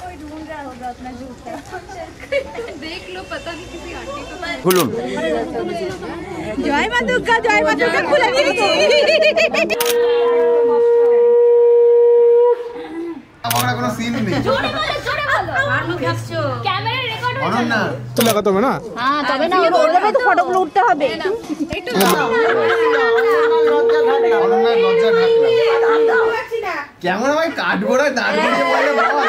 कोई ढूंढ रहा होगा अपना जूता। देख लो, पता नहीं किसी आंटी को। খুলুন। জয় মা দুর্গা, জয় মা দুর্গা খুলে দিয়েছি। আমার কোনো সিন নেই। জোরে বলো, জোরে বলো। আর মুখ ভাবছো। ক্যামেরা রেকর্ড হচ্ছে না। তো লাগাতে হবে না? হ্যাঁ, তবে না ওরবে তো ফটোগুলো উঠতে হবে। একটু লজ্জা ঢাকলা। কেমন ভাই কাঠগোড়া দাঁড়িয়ে বলে বল।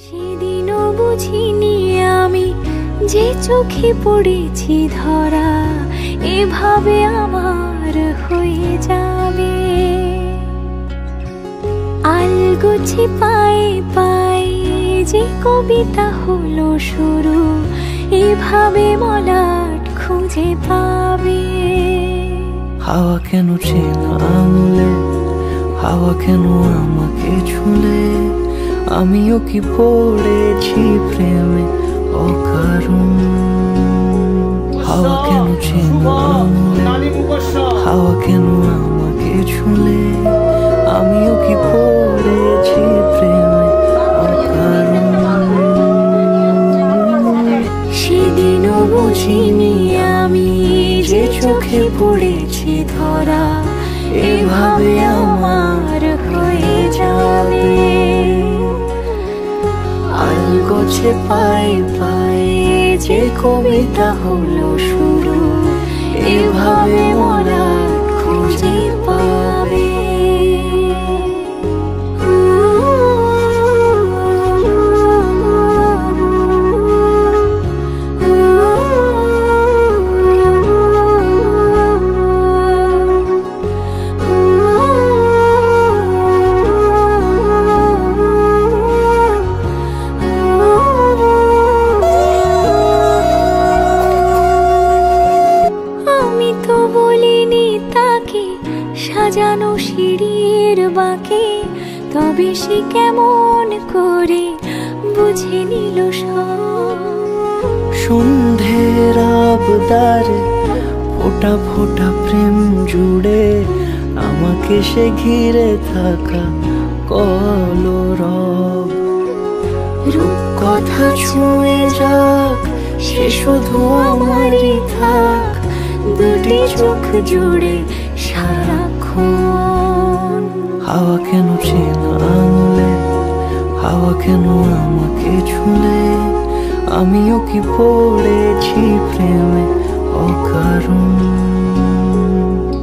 সেদিনও বুঝিনি আমি যে চোখে পড়েছি ধরা এভাবে আমার হয়ে যাবে। আলগোছে পায়ে পায়ে যে কবিতা হলো শুরু এভাবে মলাট খুঁজে পাবে। হাওয়া কেন চেনা আঙুলে, হাওয়া কেন আমাকে ছুলে, আমিও কি পড়েছি প্রেমে অকারণ। হাওয়া কেন চেনা আঙুলে, হাওয়া কেন আমাকে ছুলে, আমিও কি পড়েছি প্রেমে অকারণ। সেদিনও বুঝিনি আমি যে চোখে পড়েছি ধরা এভাবে আমার হয়ে যাবে। আলগোছে পায়ে পায়ে যে কবিতা হলো শুরু এভাবে মোরা খুঁজে পাবে। সাজানো সিঁড়ির বাঁকে তবে সে কেমন করে বুঝে নিল সব। সন্ধ্যের আবদারে ফোটা ফোটা প্রেম জুড়ে আমাকে সে ঘিরে থাকা কলরব। রূপকথা ছুঁয়ে যাক সে শুধু আমারই থাক দুটি চোখ জুড়ে সারাক্ষণ। হাওয়া কেন চেনা আঙুলে, হাওয়া কেন আমাকে ছুলে, আমিও কি পড়েছি প্রেমে অকারণ।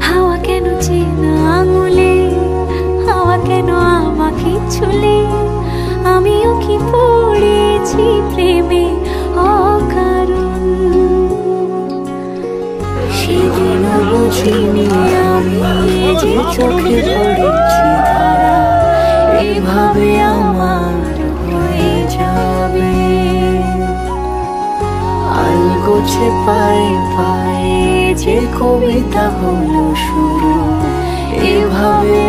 হাওয়া কেন চেনা আঙুলে, হাওয়া কেন আমাকে ছুলে, আমিও কি পড়েছি প্রেমে অকারণ। সেদিনও বুঝিনি আমি যে চোখে পড়েছি ধরা এভাবে আমার হয়ে যাবে। আলগোছে পায়ে পায়ে যে কবিতা হলো শুরু এভাবে